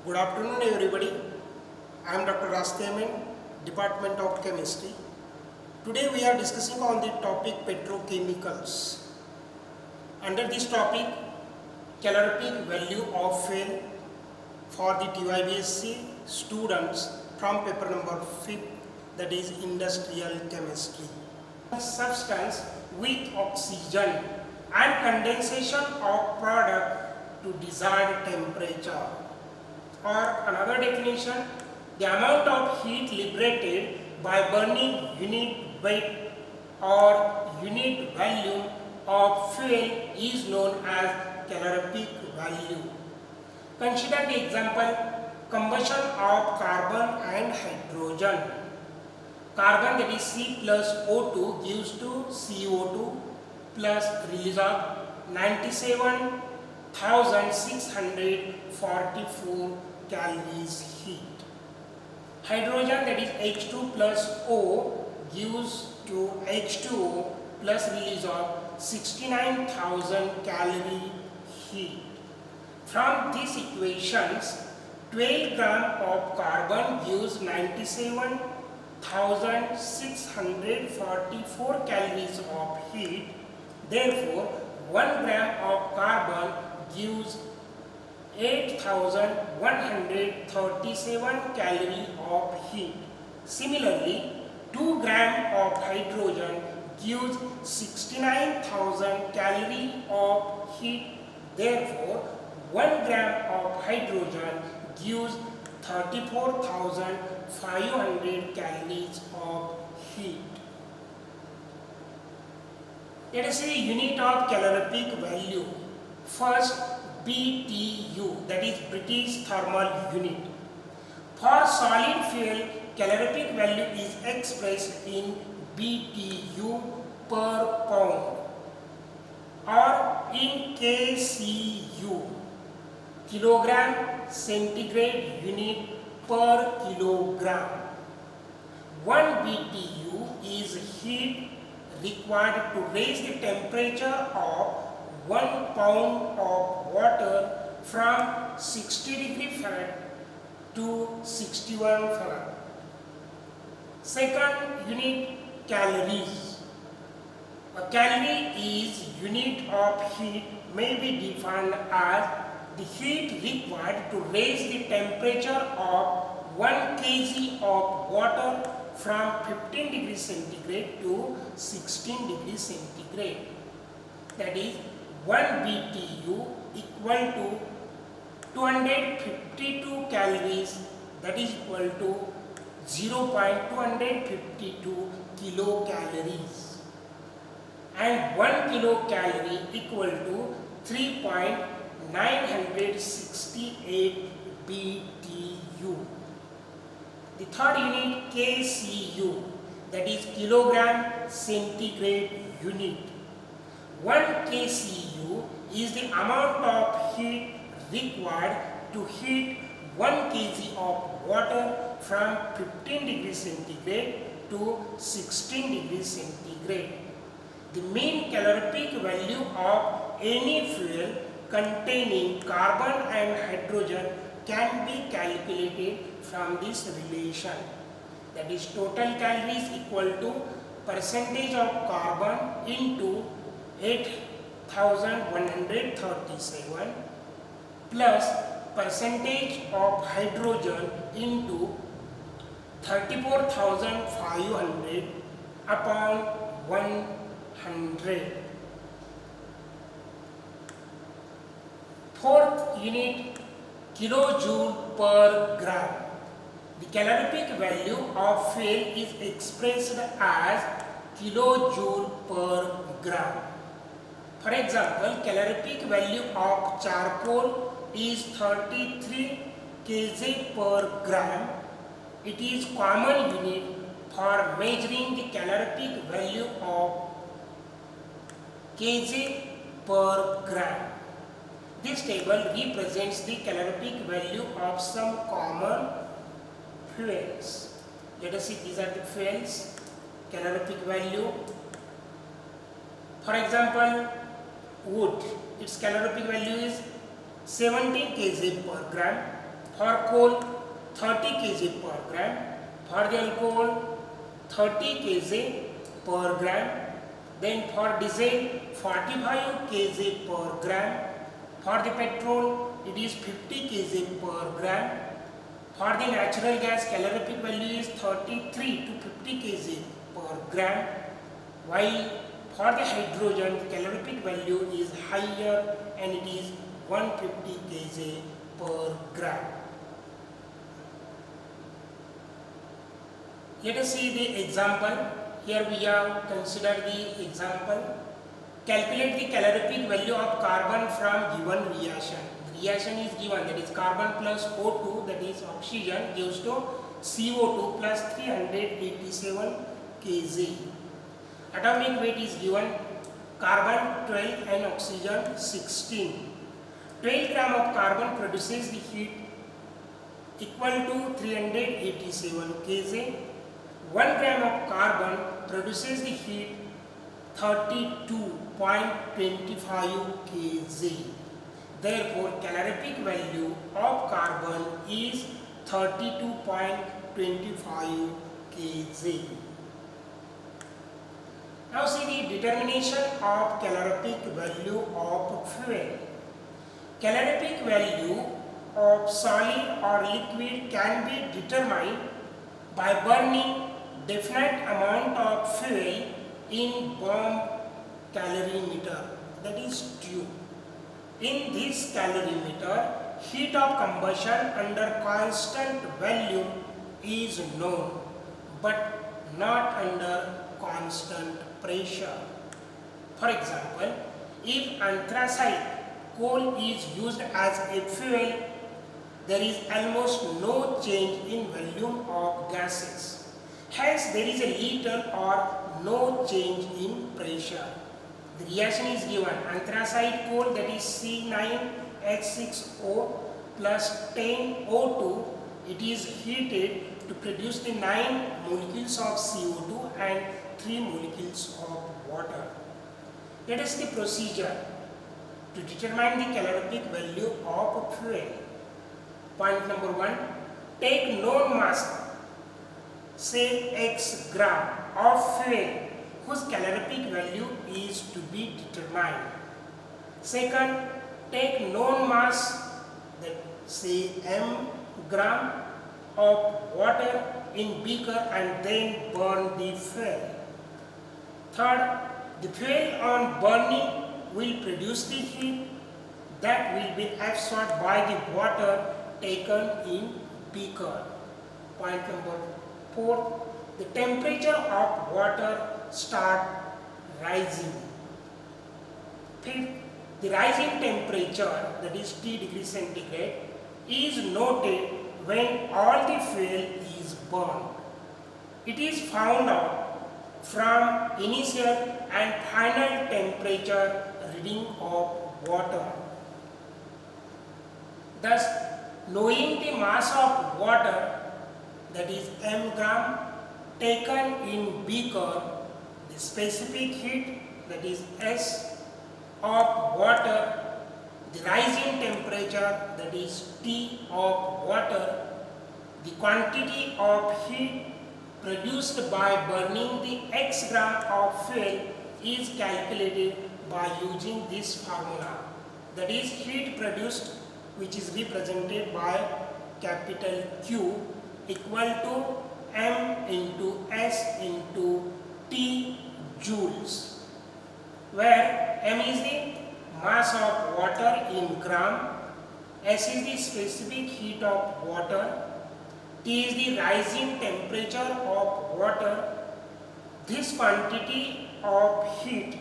Good afternoon, everybody. I am Dr. Rasteman, Department of Chemistry. Today we are discussing on the topic petrochemicals. Under this topic, calorific value of fuel for the TYBSc students from paper number 5, that is industrial chemistry. Substance with oxygen and condensation of product to desired temperature. Or another definition, the amount of heat liberated by burning unit weight or unit volume of fuel is known as calorific value. Consider the example, combustion of carbon and hydrogen. Carbon, that is C plus O2, gives to CO2 plus release of 97,644 calories heat. Hydrogen, that is H2 plus O, gives to H2O plus release of 69,000 calorie heat. From these equations, 12 gram of carbon gives 97,644 calories of heat. Therefore, 1 gram of carbon gives 8,137 calories of heat. Similarly, 2 gram of hydrogen gives 69,000 calories of heat. Therefore, 1 gram of hydrogen gives 34,500 calories of heat. Let us see unit of calorific value. First, BTU, that is British Thermal Unit. For solid fuel, calorific value is expressed in BTU per pound or in KCU, kilogram centigrade unit per kilogram. 1 BTU is heat required to raise the temperature of 1 pound of water from 60 degree Fahrenheit to 61 Fahrenheit. Second unit, calories. A calorie is unit of heat, may be defined as the heat required to raise the temperature of 1 kg of water from 15 degrees centigrade to 16 degrees centigrade. That is 1 BTU equal to 252 calories, that is equal to 0.252 kilocalories, and 1 kilocalorie equal to 3.968 BTU. The third unit, KCU, that is kilogram centigrade unit. 1 KCU is the amount of heat required to heat 1 kg of water from 15 degrees centigrade to 16 degrees centigrade. The mean calorific value of any fuel containing carbon and hydrogen can be calculated from this relation. That is, total calories equal to percentage of carbon into 8,137 plus percentage of hydrogen into 34,500 upon 100. Fourth unit, kilojoule per gram. The calorific value of fuel is expressed as kilojoule per gram. For example, calorific value of charcoal is 33 kg per gram. It is common unit for measuring the calorific value of kg per gram. This table represents the calorific value of some common fuels. Let us see, these are the fuels, calorific value. For example, wood, its calorific value is 17 kg per gram. For coal 30 kg per gram, for the alcohol 30 kg per gram, then for diesel 45 kg per gram, for the petrol it is 50 kg per gram, for the natural gas calorific value is 33 to 50 kg per gram, while for the hydrogen the calorific value is higher and it is 150 kg per gram. Let us see the example. Here we have considered the example. Calculate the calorific value of carbon from given reaction. The reaction is given, that is carbon plus O2, that is oxygen, gives to CO2 plus 387 kg. Atomic weight is given, carbon 12 and oxygen 16. 12 gram of carbon produces the heat equal to 387 kg. 1 gram of carbon produces the heat 32.25 kg. Therefore, calorific value of carbon is 32.25 kg. Now see the determination of calorific value of fuel. Calorific value of solid or liquid can be determined by burning definite amount of fuel in bomb calorimeter, that is tube. In this calorimeter, heat of combustion under constant volume is known but not under constant pressure. For example, if anthracite coal is used as a fuel, there is almost no change in volume of gases. Hence, there is a little or no change in pressure. The reaction is given, anthracite coal, that is C9H6O plus 10O2, it is heated to produce the 9 molecules of CO2 and 3 molecules of water. Let us see the procedure to determine the calorific value of fuel. Point number 1, take known mass, say x gram of fuel whose calorific value is to be determined. Second, take known mass, that say m gram of water in beaker and then burn the fuel. Third, the fuel on burning will produce the heat that will be absorbed by the water taken in beaker. Point number 4, the temperature of water start rising. Fifth, the rising temperature, that is T degree centigrade, is noted when all the fuel is burned. It is found out from initial and final temperature reading of water. Thus, knowing the mass of water, that is m gram, taken in beaker, the specific heat, that is S of water, the rising temperature, that is T of water, the quantity of heat produced by burning the x gram of fuel is calculated by using this formula, that is heat produced, which is represented by capital Q, equal to m into S into T joules, where m is the mass of water in gram, S is the specific heat of water, T is the rising temperature of water. This quantity of heat,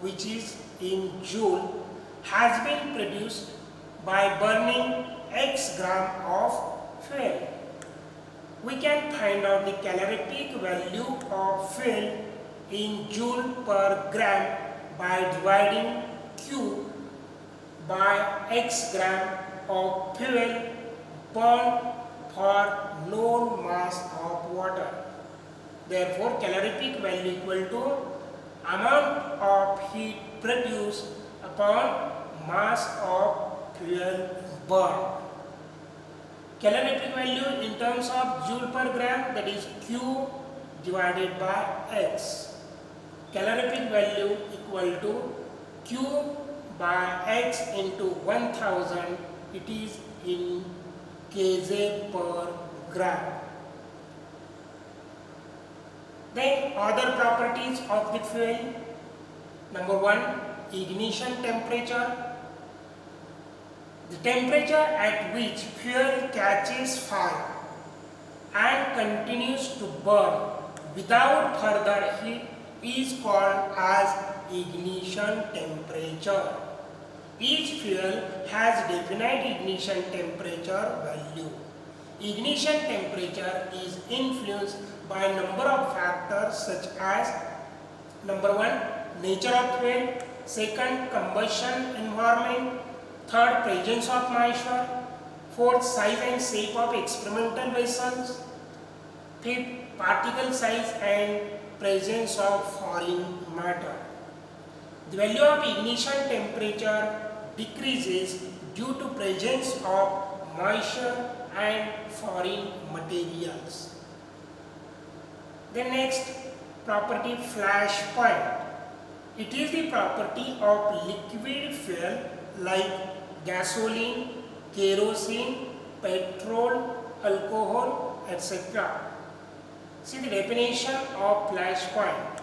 which is in joule, has been produced by burning x gram of fuel. We can find out the calorific value of fuel in joule per gram by dividing Q by x gram of fuel burned for known mass of water. Therefore, calorific value equal to amount of heat produced upon mass of fuel burned. Calorific value in terms of joule per gram, that is Q divided by X. Calorific value equal to Q by X into 1000, it is in kJ per gram. Then other properties of the fuel. Number 1, ignition temperature. The temperature at which fuel catches fire and continues to burn without further heat is called as ignition temperature. Each fuel has definite ignition temperature value. Ignition temperature is influenced by a number of factors such as number 1, nature of fuel, second, combustion environment, third, presence of moisture, fourth, size and shape of experimental vessels, fifth, particle size and presence of foreign matter. The value of ignition temperature decreases due to presence of moisture and foreign materials. The next property, flash point. It is the property of liquid fuel like gasoline, kerosene, petrol, alcohol, etc. See the definition of flash point.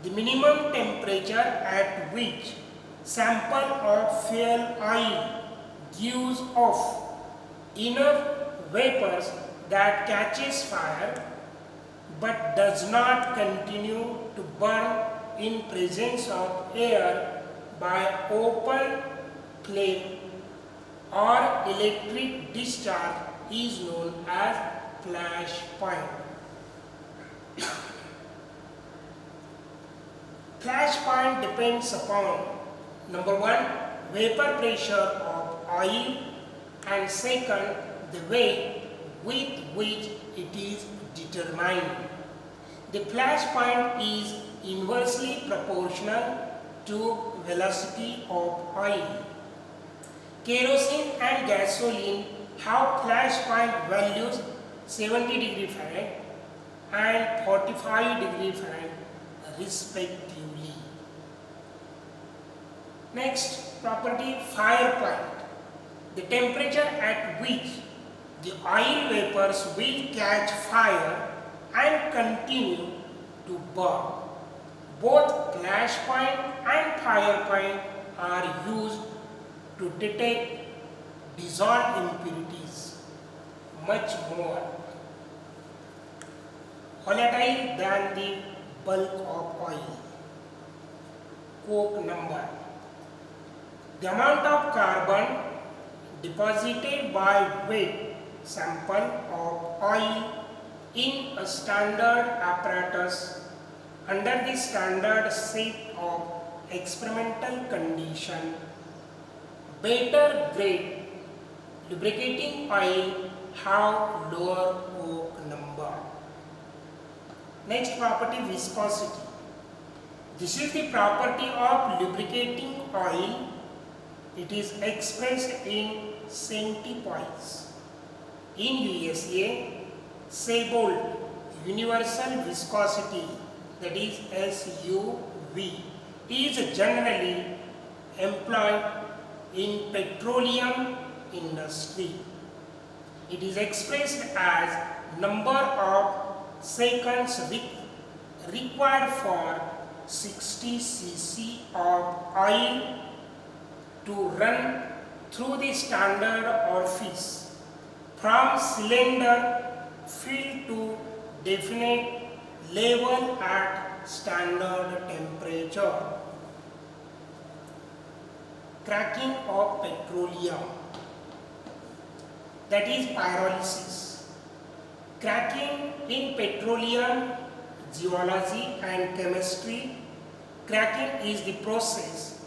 The minimum temperature at which sample of fuel oil gives off enough vapors that catches fire but does not continue to burn in presence of air by open flame or electric discharge is known as flash point. Flash point depends upon number 1, vapor pressure of oil, and second, the weight with which it is determined. The flash point is inversely proportional to velocity of oil. Kerosene and gasoline have flash point values 70 degree Fahrenheit and 45 degree Fahrenheit respectively. Next property, fire point. The temperature at which the oil vapors will catch fire and continue to burn. Both flash point and fire point are used to detect dissolved impurities, much more volatile than the bulk of oil. Coke number. The amount of carbon deposited by weight sample of oil in a standard apparatus under the standard set of experimental condition. Better grade lubricating oil have lower Coke number. Next property, viscosity. This is the property of lubricating oil. It is expressed in centipoise. In USA, Seabolt universal viscosity, that is SUV, is generally employed in petroleum industry. It is expressed as number of seconds required for 60 cc of oil to run through the standard orifice from cylinder filled to definite level at standard temperature. Cracking of petroleum, that is pyrolysis. Cracking in petroleum geology and chemistry. Cracking is the process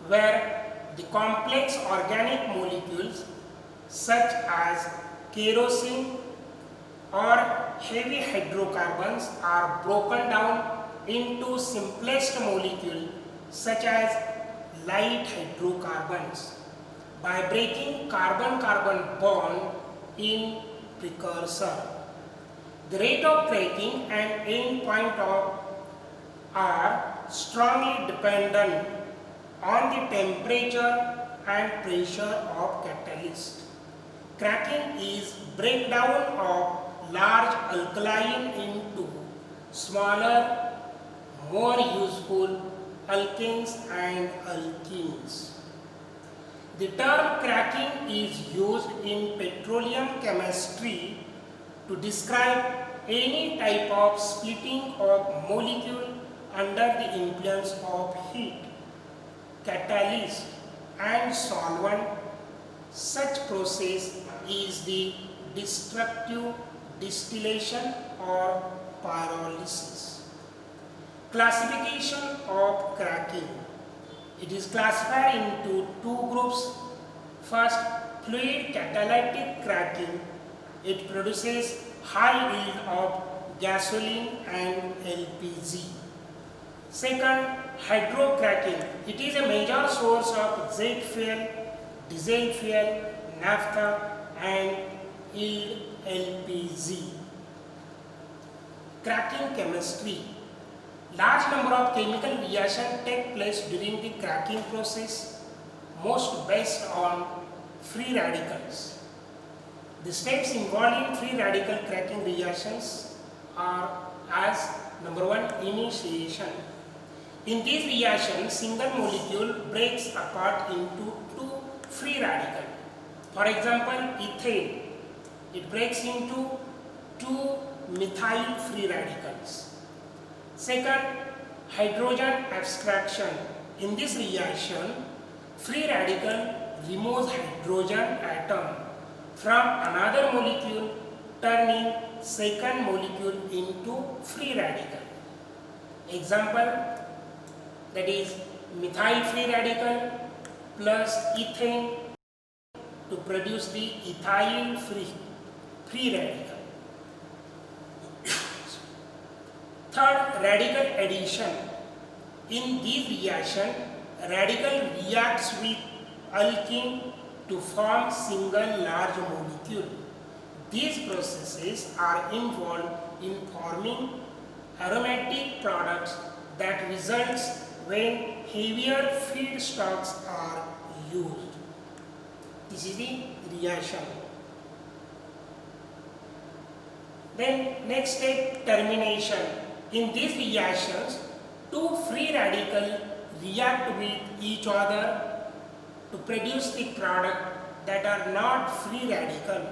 where the complex organic molecules such as kerosene or heavy hydrocarbons are broken down into simplest molecules such as light hydrocarbons. By breaking carbon-carbon bond in precursor. The rate of cracking and end point are strongly dependent on the temperature and pressure of catalyst. Cracking is breakdown of large alkaline into smaller, more useful alkanes and alkenes. The term cracking is used in petroleum chemistry to describe any type of splitting of molecule under the influence of heat, catalyst and solvent. Such process is the destructive distillation or pyrolysis. Classification of cracking. It is classified into two groups. First, fluid catalytic cracking. It produces high yield of gasoline and LPG. Second, hydrocracking. It is a major source of jet fuel, diesel fuel, naphtha and yield LPG. Cracking chemistry. Large number of chemical reactions take place during the cracking process, most based on free radicals. The steps involved in free radical cracking reactions are as number one, initiation. In these reactions, single molecule breaks apart into two free radicals. For example, ethane, it breaks into two methyl free radicals. Second, hydrogen abstraction. In this reaction, free radical removes hydrogen atom from another molecule, turning second molecule into free radical. Example, that is methyl free radical plus ethane to produce the ethyl free radical. Third, radical addition. In this reaction, radical reacts with alkene to form single large molecule. These processes are involved in forming aromatic products that results when heavier feedstocks are used. This is the reaction. Then next step, termination. In these reactions, two free radicals react with each other to produce the product that are not free radical.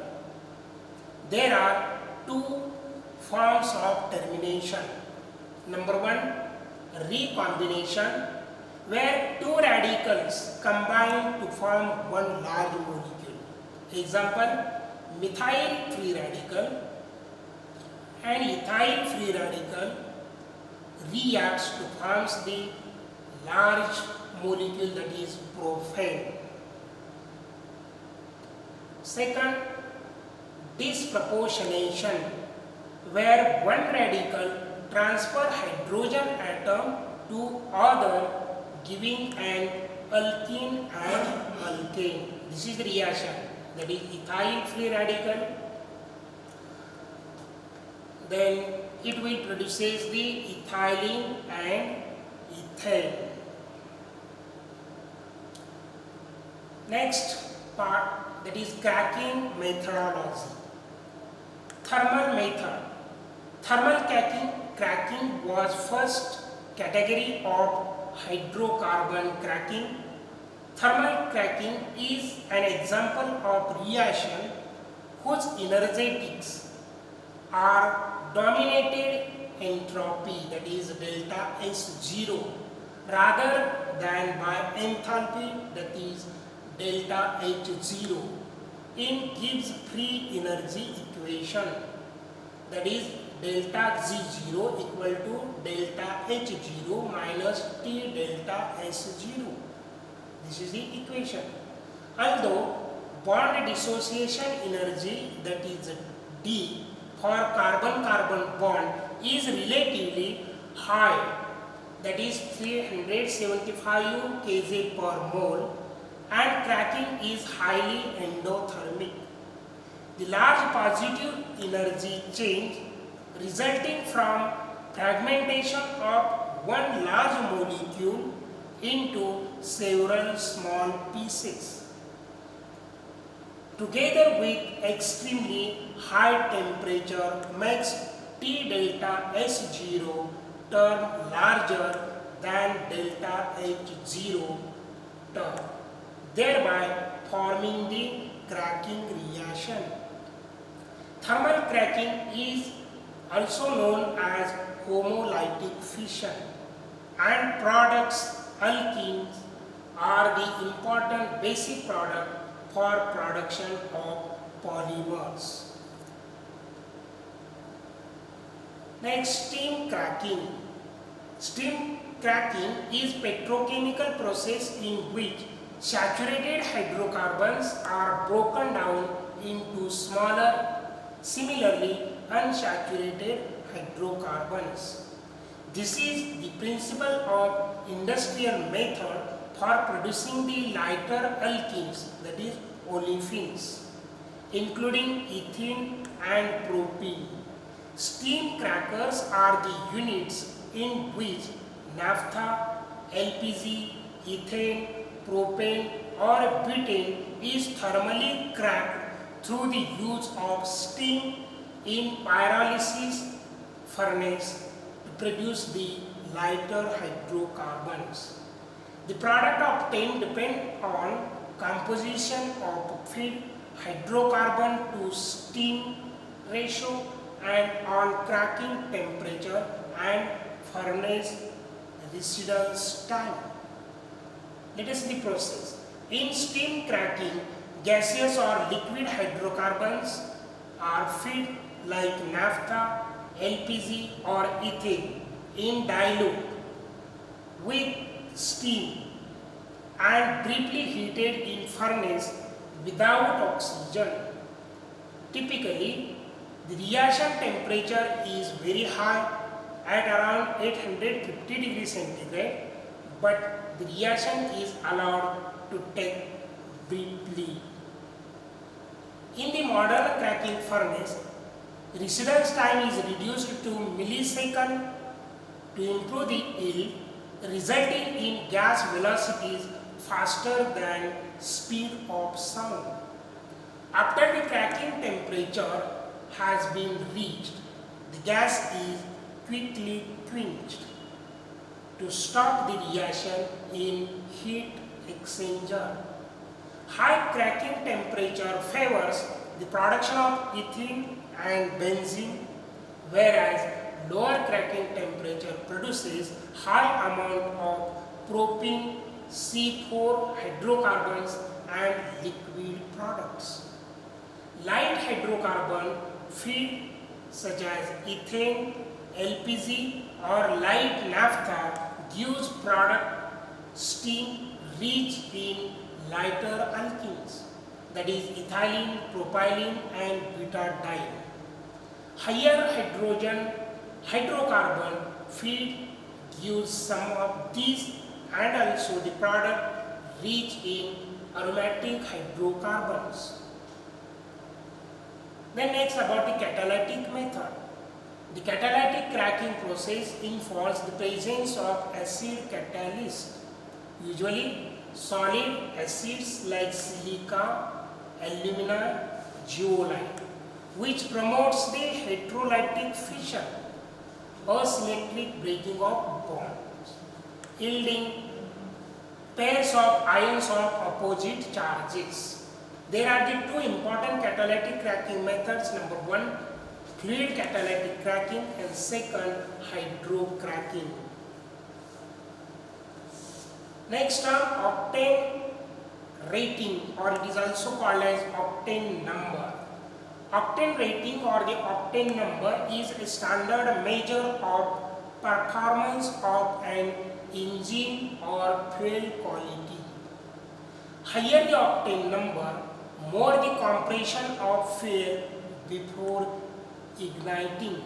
There are two forms of termination. Number one, recombination, where two radicals combine to form one large molecule. Example, methyl free radical and ethyl free radical reacts to form the large molecule, that is propane. Second, disproportionation, where one radical transfer hydrogen atom to other, giving an alkene and alkane. This is the reaction, that is ethyl free radical. Then it will produces the ethylene and ethane. Next part, that is cracking methodology. Thermal method. Thermal cracking was first category of hydrocarbon cracking. Thermal cracking is an example of reaction whose energetics are dominated entropy, that is delta S0, rather than by enthalpy, that is delta H0. In Gibbs free energy equation, that is delta Z0 equal to delta H0 minus T delta S0. This is the equation. Although bond dissociation energy, that is D, for carbon-carbon bond is relatively high, that is 375 kJ per mole, and cracking is highly endothermic. The large positive energy change resulting from fragmentation of one large molecule into several small pieces, together with extremely high temperature, makes T delta S0 term larger than delta H0 term, thereby forming the cracking reaction. Thermal cracking is also known as homolytic fission, and products alkenes are the important basic product for production of polymers. Next, steam cracking. Steam cracking is petrochemical process in which saturated hydrocarbons are broken down into smaller, similarly unsaturated hydrocarbons. This is the principle of industrial method for producing the lighter alkenes, that is olefins, including ethene and propene. Steam crackers are the units in which naphtha, LPG, ethane, propane or butane is thermally cracked through the use of steam in pyrolysis furnace to produce the lighter hydrocarbons. The product obtained depends on composition of feed hydrocarbon to steam ratio and on cracking temperature and furnace residence time. Let us see the process. In steam cracking, gaseous or liquid hydrocarbons are fed like naphtha, LPG or ethane in dilute with steam and briefly heated in furnace without oxygen. Typically, the reaction temperature is very high at around 850 degrees centigrade, but the reaction is allowed to take briefly. In the modern cracking furnace, residence time is reduced to millisecond to improve the yield, resulting in gas velocities faster than speed of sound. After the cracking temperature has been reached, the gas is quickly quenched to stop the reaction in heat exchanger. High cracking temperature favors the production of ethene and benzene, whereas lower cracking temperature produces high amount of propene, C4 hydrocarbons and liquid products. Light hydrocarbon feed such as ethane, LPG or light naphtha gives product steam rich in lighter alkenes, that is ethylene, propylene and butadiene. Higher hydrocarbon feed gives some of these and also the product rich in aromatic hydrocarbons. Then next about the catalytic method. The catalytic cracking process involves the presence of acid catalyst, usually solid acids like silica, alumina, zeolite, which promotes the heterolytic fission or symmetric breaking of bonds, yielding pairs of ions of opposite charges. There are the two important catalytic cracking methods. Number one, fluid catalytic cracking, and second, hydrocracking. Next term, octane rating, or it is also called as octane number. Octane rating or the octane number is a standard measure of performance of an engine or fuel quality. Higher the octane number, more the compression of fuel before igniting.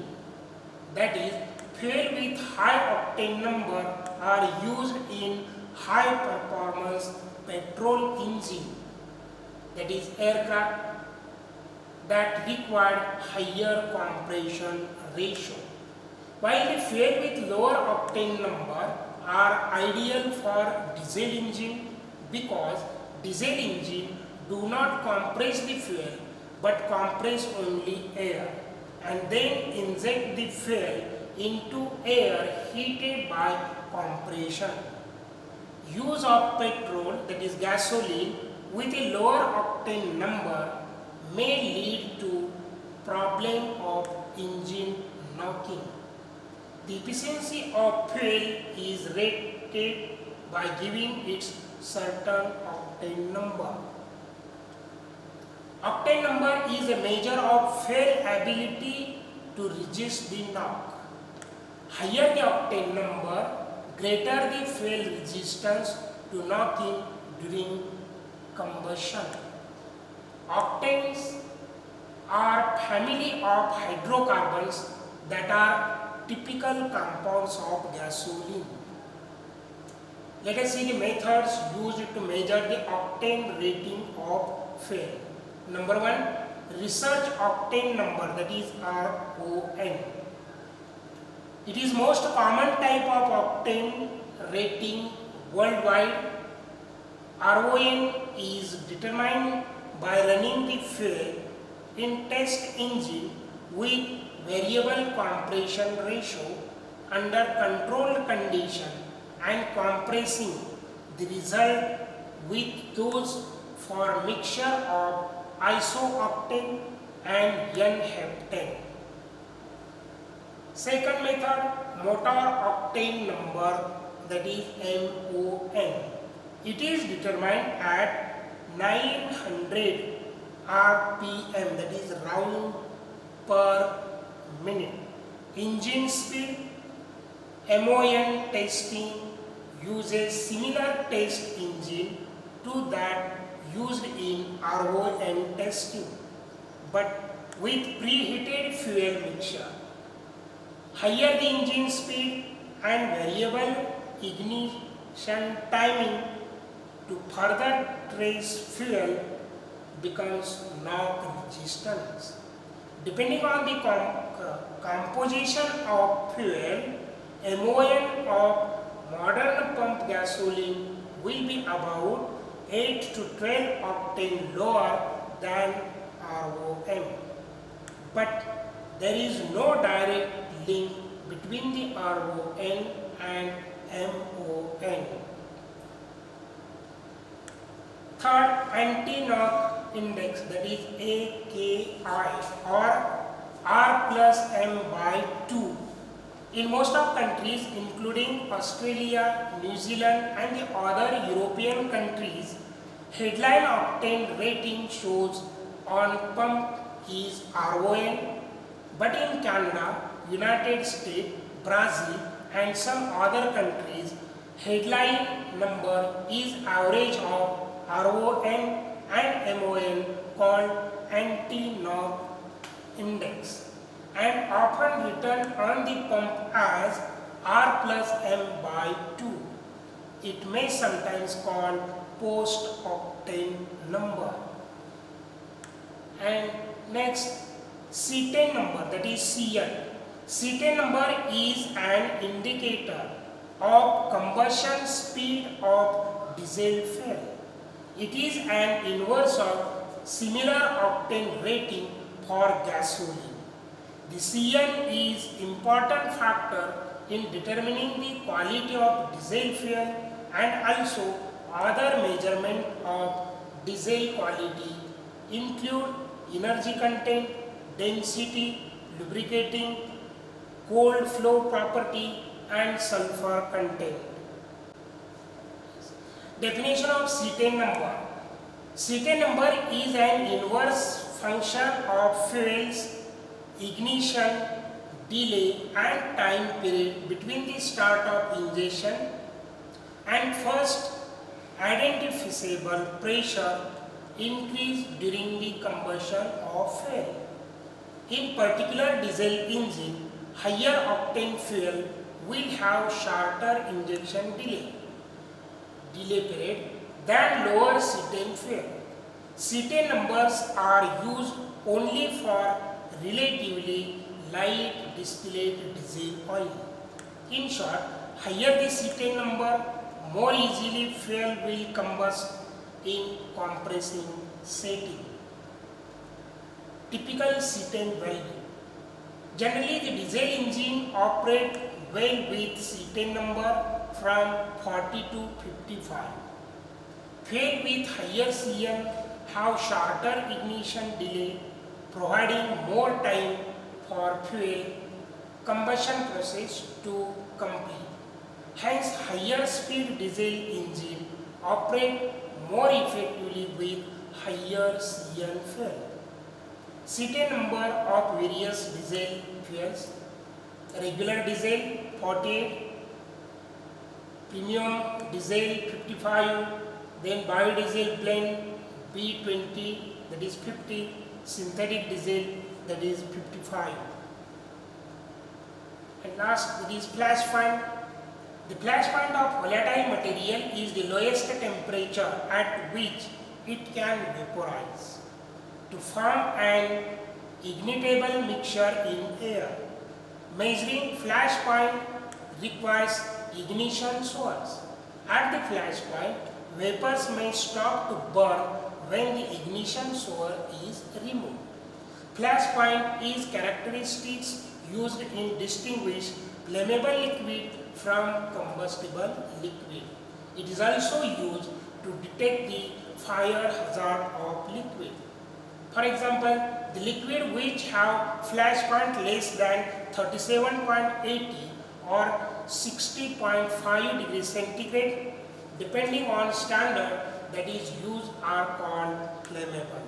That is, fuel with high octane number are used in high performance petrol engine, that is aircraft, that required higher compression ratio. While the fuel with lower octane number are ideal for diesel engine because diesel engine do not compress the fuel but compress only air and then inject the fuel into air heated by compression. Use of petrol, that is gasoline, with a lower octane number may lead to problem of engine knocking. The efficiency of fuel is rated by giving its certain octane number. Octane number is a measure of fuel ability to resist the knock. Higher the octane number, greater the fuel resistance to knocking during combustion. Octanes are family of hydrocarbons that are typical compounds of gasoline. Let us see the methods used to measure the octane rating of fuel. Number 1, research octane number, that is RON. It is most common type of octane rating worldwide. RON is determined by running the fuel in test engine with variable compression ratio under controlled condition and compressing the result with those for mixture of isooctane and N-heptane. Second method, motor octane number, that is MON. It is determined at 900 RPM, that is round per minute. Engine speed. MON testing uses similar test engine to that used in RON testing but with preheated fuel mixture. Higher the engine speed and variable ignition timing to further trace fuel becomes knock resistance. Depending on the composition of fuel, MON of modern pump gasoline will be about 8 to 12 octane lower than RON. But there is no direct link between the RON and MON. Third, anti-knock index, that is AKI or R plus M by 2. In most of countries including Australia, New Zealand and the other European countries, headline octane rating shows on pump is RON, but in Canada, United States, Brazil and some other countries, headline number is average of RON and MON called anti-knock index and often written on the pump as R plus M by 2. It may sometimes called post-octane number. And next, cetane number, that is CN. Cetane number is an indicator of combustion speed of diesel fuel. It is an inverse of similar octane rating for gasoline. The CN is important factor in determining the quality of diesel fuel and also other measurement of diesel quality include energy content, density, lubricating, cold flow property and sulfur content. Definition of cetane number. Cetane number is an inverse function of fuel's ignition, delay and time period between the start of injection and first identifiable pressure increase during the combustion of fuel. In particular diesel engine, higher octane fuel will have shorter injection delay period than lower cetane fuel. cetane numbers are used only for relatively light distillate diesel oil. In short, higher the cetane number, more easily fuel will combust in compressing setting. Typical cetane value. Generally, the diesel engine operate well with cetane number from 40 to 55. Fuel with higher CN have shorter ignition delay, providing more time for fuel combustion process to complete. Hence, higher speed diesel engine operate more effectively with higher CN fuel. Cetane number of various diesel fuels: regular diesel 48, premium diesel 55, then biodiesel blend B20, that is 50, synthetic diesel, that is 55. And last, that is flash point. The flash point of volatile material is the lowest temperature at which it can vaporize to form an ignitable mixture in air. Measuring flash point requires ignition source. At the flash point, vapors may stop to burn when the ignition source is removed. Flash point is characteristics used in distinguish flammable liquid from combustible liquid. It is also used to detect the fire hazard of liquid. For example, the liquid which have flash point less than 37.80 or 60.5 degrees centigrade, depending on standard that is used, are called flammable.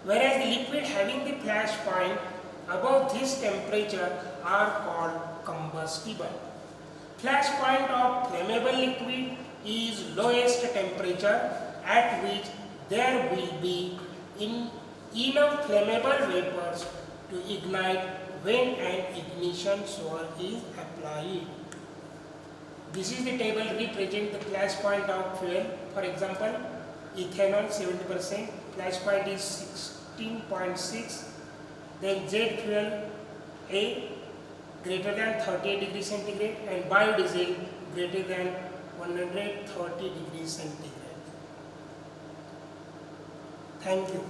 Whereas the liquid having the flash point above this temperature are called combustible. Flash point of flammable liquid is lowest temperature at which there will be enough flammable vapors to ignite when an ignition source is applied. This is the table represent the flash point of fuel. For example, ethanol 70%, flash point is 16.6. Then jet fuel A greater than 38 degrees centigrade and biodiesel greater than 130 degrees centigrade. Thank you.